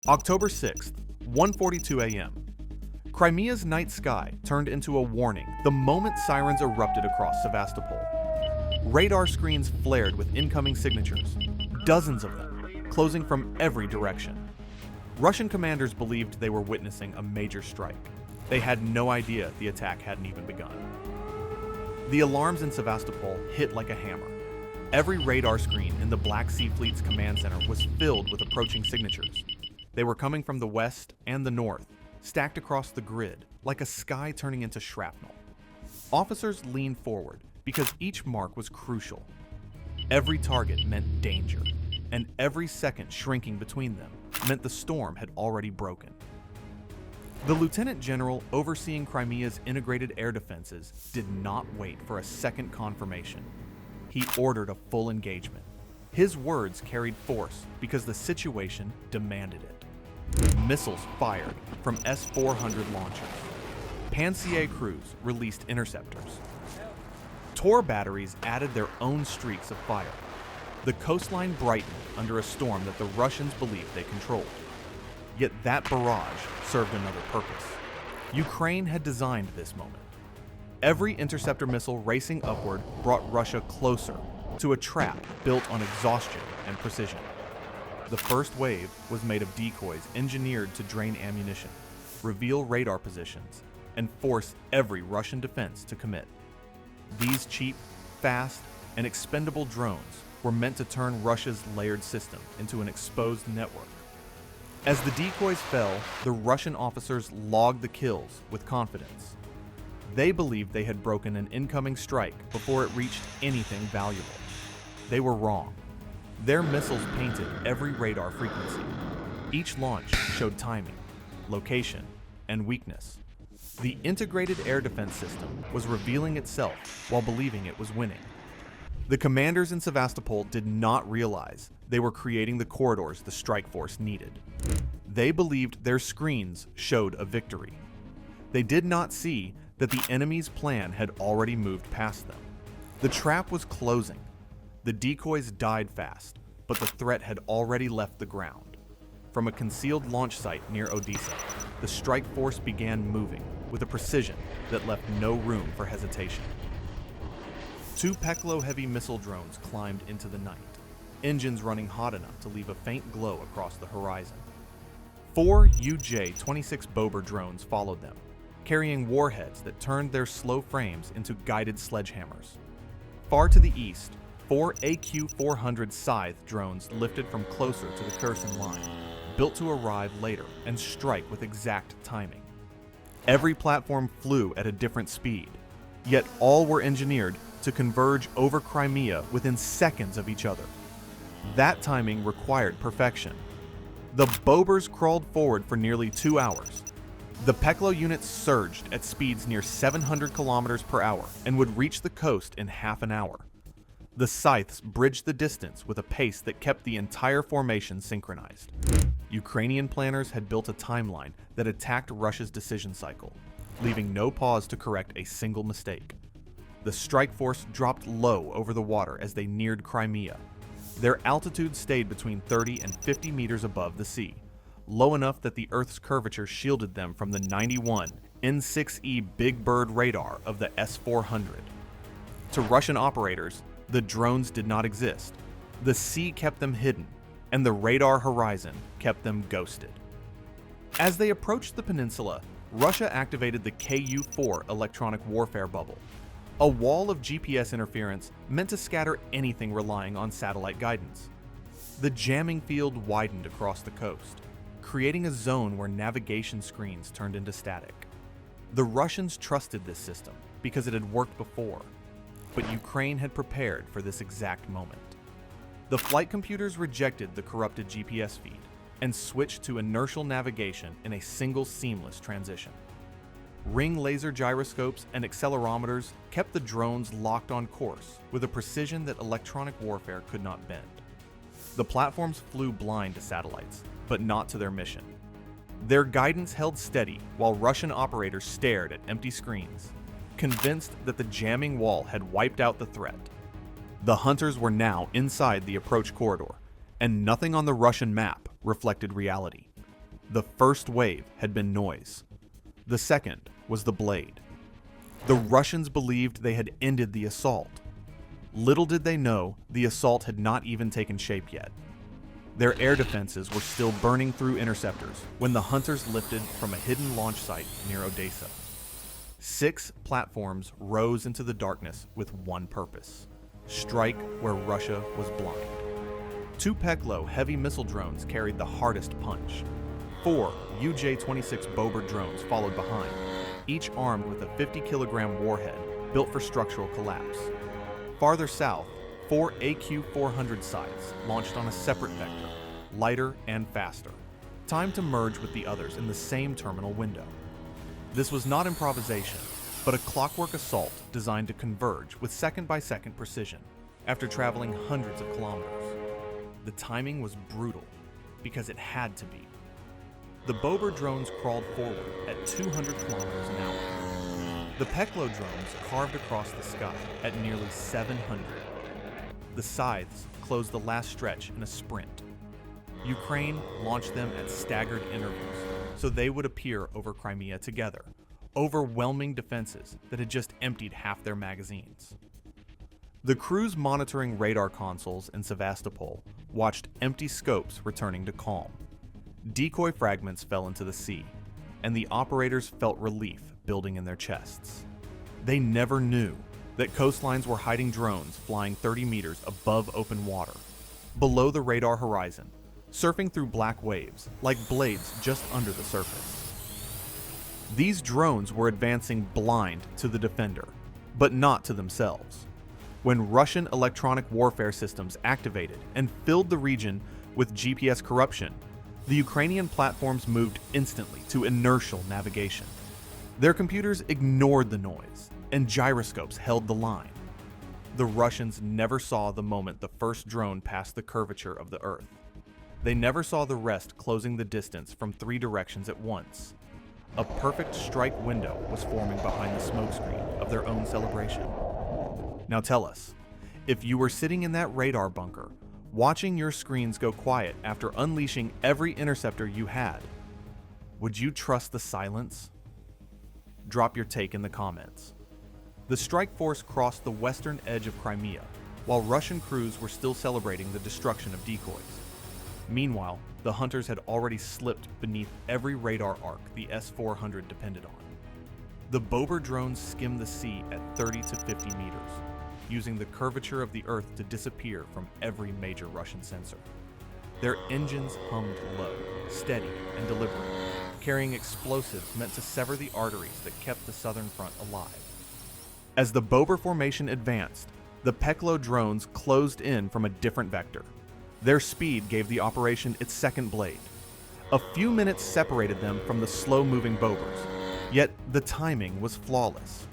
October 6th, 1:42 a.m. Crimea's night sky turned into a warning the moment sirens erupted across Sevastopol. Radar screens flared with incoming signatures, dozens of them, closing from every direction. Russian commanders believed they were witnessing a major strike. They had no idea the attack hadn't even begun. The alarms in Sevastopol hit like a hammer. Every radar screen in the Black Sea Fleet's command center was filled with approaching signatures. They were coming from the west and the north, stacked across the grid, like a sky turning into shrapnel. Officers leaned forward because each mark was crucial. Every target meant danger, and every second shrinking between them meant the storm had already broken. The lieutenant general overseeing Crimea's integrated air defenses did not wait for a second confirmation. He ordered a full engagement. His words carried force because the situation demanded it. Missiles fired from S-400 launchers. Pantsir crews released interceptors. Tor batteries added their own streaks of fire. The coastline brightened under a storm that the Russians believed they controlled. Yet that barrage served another purpose. Ukraine had designed this moment. Every interceptor missile racing upward brought Russia closer to a trap built on exhaustion and precision. The first wave was made of decoys engineered to drain ammunition, reveal radar positions, and force every Russian defense to commit. These cheap, fast, and expendable drones were meant to turn Russia's layered system into an exposed network. As the decoys fell, the Russian officers logged the kills with confidence. They believed they had broken an incoming strike before it reached anything valuable. They were wrong. Their missiles painted every radar frequency. Each launch showed timing, location, and weakness. The integrated air defense system was revealing itself while believing it was winning. The commanders in Sevastopol did not realize they were creating the corridors the strike force needed. They believed their screens showed a victory. They did not see that the enemy's plan had already moved past them. The trap was closing. The decoys died fast, but the threat had already left the ground. From a concealed launch site near Odessa, the strike force began moving with a precision that left no room for hesitation. 2 Peklo heavy missile drones climbed into the night, engines running hot enough to leave a faint glow across the horizon. 4 UJ-26 Bober drones followed them, carrying warheads that turned their slow frames into guided sledgehammers. Far to the east, 4 AQ-400 Scythe drones lifted from closer to the Kherson line, built to arrive later and strike with exact timing. Every platform flew at a different speed, yet all were engineered to converge over Crimea within seconds of each other. That timing required perfection. The Bobers crawled forward for nearly 2 hours. The Peklo units surged at speeds near 700 kilometers per hour and would reach the coast in half an hour. The Scythes bridged the distance with a pace that kept the entire formation synchronized. Ukrainian planners had built a timeline that attacked Russia's decision cycle, leaving no pause to correct a single mistake. The strike force dropped low over the water as they neared Crimea. Their altitude stayed between 30 and 50 meters above the sea, low enough that the Earth's curvature shielded them from the 91 N6E Big Bird radar of the S-400. To Russian operators, the drones did not exist. The sea kept them hidden, and the radar horizon kept them ghosted. As they approached the peninsula, Russia activated the Ku-4 electronic warfare bubble, a wall of GPS interference meant to scatter anything relying on satellite guidance. The jamming field widened across the coast, creating a zone where navigation screens turned into static. The Russians trusted this system because it had worked before, but Ukraine had prepared for this exact moment. The flight computers rejected the corrupted GPS feed and switched to inertial navigation in a single seamless transition. Ring laser gyroscopes and accelerometers kept the drones locked on course with a precision that electronic warfare could not bend. The platforms flew blind to satellites, but not to their mission. Their guidance held steady while Russian operators stared at empty screens, convinced that the jamming wall had wiped out the threat. The hunters were now inside the approach corridor, and nothing on the Russian map reflected reality. The first wave had been noise. The second was the blade. The Russians believed they had ended the assault. Little did they know the assault had not even taken shape yet. Their air defenses were still burning through interceptors when the hunters lifted from a hidden launch site near Odessa. 6 platforms rose into the darkness with one purpose: strike where Russia was blind. 2 Peklo heavy missile drones carried the hardest punch. 4 UJ-26 Bober drones followed behind, each armed with a 50-kilogram warhead built for structural collapse. Farther south, 4 AQ-400 Scythes launched on a separate vector, lighter and faster, timed to merge with the others in the same terminal window. This was not improvisation, but a clockwork assault designed to converge with second-by-second precision after traveling hundreds of kilometers. The timing was brutal, because it had to be. The Bober drones crawled forward at 200 kilometers an hour. The Peklo drones carved across the sky at nearly 700. The Scythes closed the last stretch in a sprint. Ukraine launched them at staggered intervals, so they would appear over Crimea together, overwhelming defenses that had just emptied half their magazines. The crews monitoring radar consoles in Sevastopol watched empty scopes returning to calm. Decoy fragments fell into the sea, and the operators felt relief building in their chests. They never knew that coastlines were hiding drones flying 30 meters above open water, below the radar horizon, surfing through black waves like blades just under the surface. These drones were advancing blind to the defender, but not to themselves. When Russian electronic warfare systems activated and filled the region with GPS corruption, the Ukrainian platforms moved instantly to inertial navigation. Their computers ignored the noise, and gyroscopes held the line. The Russians never saw the moment the first drone passed the curvature of the Earth. They never saw the rest closing the distance from 3 directions at once. A perfect strike window was forming behind the smokescreen of their own celebration. Now tell us, if you were sitting in that radar bunker, watching your screens go quiet after unleashing every interceptor you had, would you trust the silence? Drop your take in the comments. The strike force crossed the western edge of Crimea, while Russian crews were still celebrating the destruction of decoys. Meanwhile, the hunters had already slipped beneath every radar arc the S-400 depended on. The Bober drones skimmed the sea at 30 to 50 meters, using the curvature of the Earth to disappear from every major Russian sensor. Their engines hummed low, steady, and deliberate, carrying explosives meant to sever the arteries that kept the southern front alive. As the Bober formation advanced, the Peklo drones closed in from a different vector. Their speed gave the operation its second blade. A few minutes separated them from the slow-moving Bobers, yet the timing was flawless.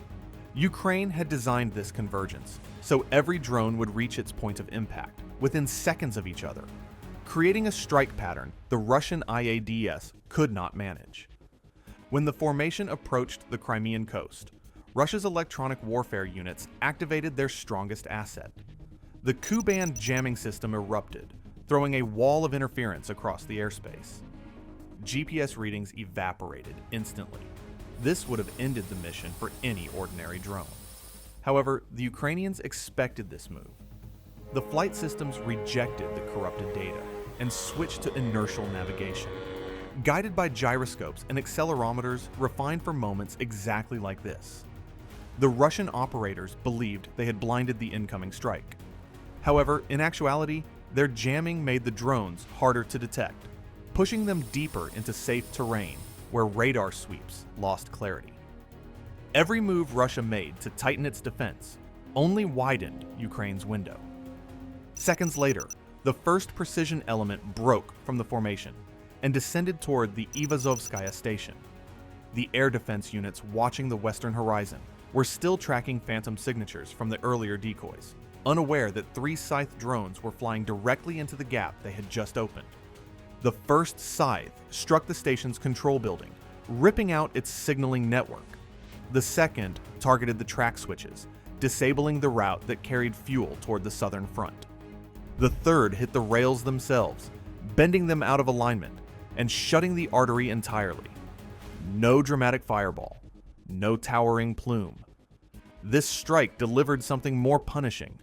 Ukraine had designed this convergence, so every drone would reach its point of impact within seconds of each other, creating a strike pattern the Russian IADS could not manage. When the formation approached the Crimean coast, Russia's electronic warfare units activated their strongest asset. The Ku-band jamming system erupted, throwing a wall of interference across the airspace. GPS readings evaporated instantly. This would have ended the mission for any ordinary drone. However, the Ukrainians expected this move. The flight systems rejected the corrupted data and switched to inertial navigation, guided by gyroscopes and accelerometers refined for moments exactly like this. The Russian operators believed they had blinded the incoming strike. However, in actuality, their jamming made the drones harder to detect, pushing them deeper into safe terrain where radar sweeps lost clarity. Every move Russia made to tighten its defense only widened Ukraine's window. Seconds later, the first precision element broke from the formation and descended toward the Ivazovskaya station. The air defense units watching the western horizon were still tracking phantom signatures from the earlier decoys, unaware that 3 Scythe drones were flying directly into the gap they had just opened. The first Scythe struck the station's control building, ripping out its signaling network. The second targeted the track switches, disabling the route that carried fuel toward the southern front. The third hit the rails themselves, bending them out of alignment, and shutting the artery entirely. No dramatic fireball, no towering plume. This strike delivered something more punishing: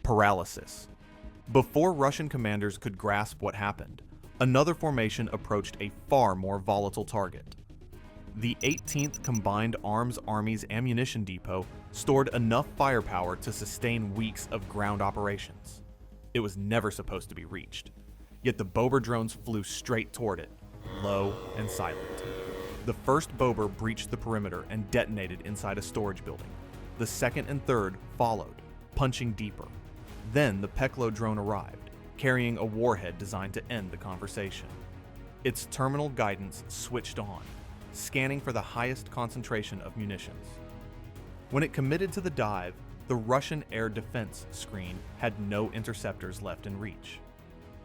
paralysis. Before Russian commanders could grasp what happened, another formation approached a far more volatile target. The 18th Combined Arms Army's ammunition depot stored enough firepower to sustain weeks of ground operations. It was never supposed to be reached, yet the Bober drones flew straight toward it, low and silent. The first Bober breached the perimeter and detonated inside a storage building. The second and third followed, punching deeper. Then the Peklo drone arrived, carrying a warhead designed to end the conversation. Its terminal guidance switched on, scanning for the highest concentration of munitions. When it committed to the dive, the Russian air defense screen had no interceptors left in reach.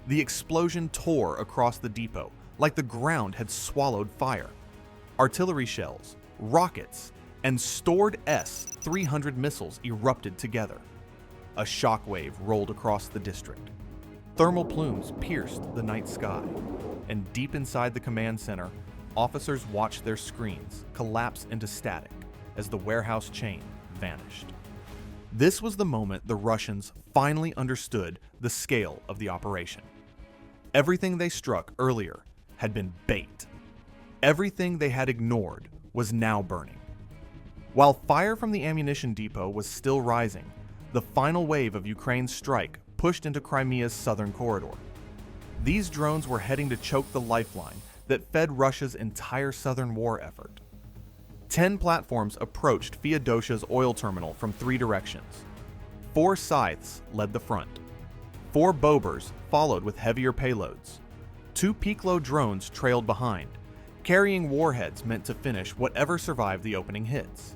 The explosion tore across the depot like the ground had swallowed fire. Artillery shells, rockets, and stored S-300 missiles erupted together. A shockwave rolled across the district. Thermal plumes pierced the night sky, and deep inside the command center, officers watched their screens collapse into static as the warehouse chain vanished. This was the moment the Russians finally understood the scale of the operation. Everything they struck earlier had been bait. Everything they had ignored was now burning. While fire from the ammunition depot was still rising, the final wave of Ukraine's strike pushed into Crimea's southern corridor. These drones were heading to choke the lifeline that fed Russia's entire southern war effort. 10 platforms approached Feodosia's oil terminal from 3 directions. 4 Scythes led the front. 4 Bobers followed with heavier payloads. 2 Peklo drones trailed behind, carrying warheads meant to finish whatever survived the opening hits.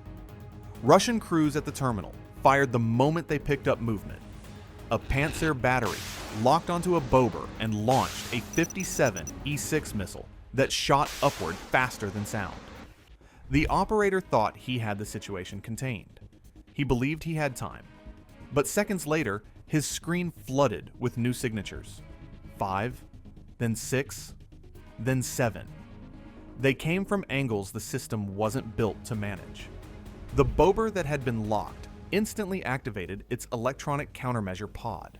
Russian crews at the terminal fired the moment they picked up movement. A Pantsir battery locked onto a Bober and launched a 57 E6 missile that shot upward faster than sound. The operator thought he had the situation contained. He believed he had time. But seconds later, his screen flooded with new signatures. 5, then 6, then 7. They came from angles the system wasn't built to manage. The Bober that had been locked instantly activated its electronic countermeasure pod.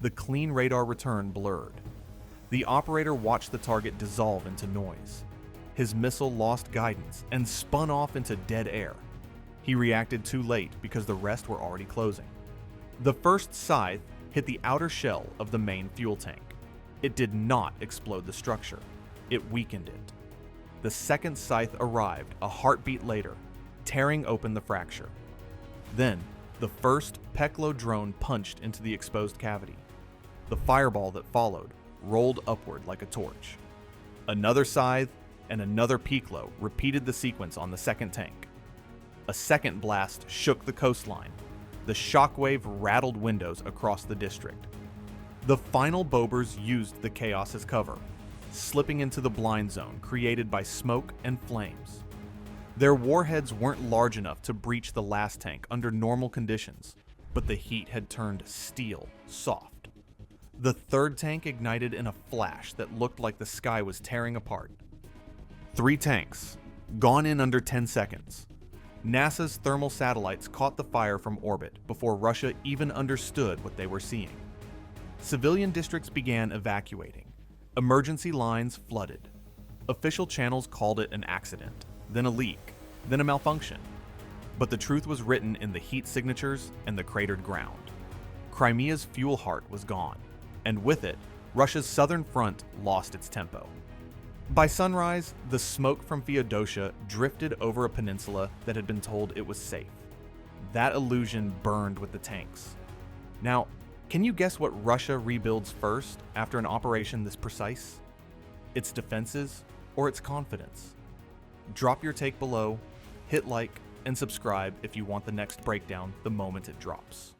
The clean radar return blurred. The operator watched the target dissolve into noise. His missile lost guidance and spun off into dead air. He reacted too late because the rest were already closing. The first Scythe hit the outer shell of the main fuel tank. It did not explode the structure. It weakened it. The second Scythe arrived a heartbeat later, tearing open the fracture. Then, the first Peklo drone punched into the exposed cavity. The fireball that followed rolled upward like a torch. Another Scythe and another Peklo repeated the sequence on the second tank. A second blast shook the coastline. The shockwave rattled windows across the district. The final Bobers used the chaos as cover, slipping into the blind zone created by smoke and flames. Their warheads weren't large enough to breach the last tank under normal conditions, but the heat had turned steel soft. The third tank ignited in a flash that looked like the sky was tearing apart. 3 tanks, gone in under 10 seconds. NASA's thermal satellites caught the fire from orbit before Russia even understood what they were seeing. Civilian districts began evacuating. Emergency lines flooded. Official channels called it an accident, then a leak, then a malfunction. But the truth was written in the heat signatures and the cratered ground. Crimea's fuel heart was gone, and with it, Russia's southern front lost its tempo. By sunrise, the smoke from Feodosia drifted over a peninsula that had been told it was safe. That illusion burned with the tanks. Now, can you guess what Russia rebuilds first after an operation this precise? Its defenses or its confidence? Drop your take below, hit like, and subscribe if you want the next breakdown the moment it drops.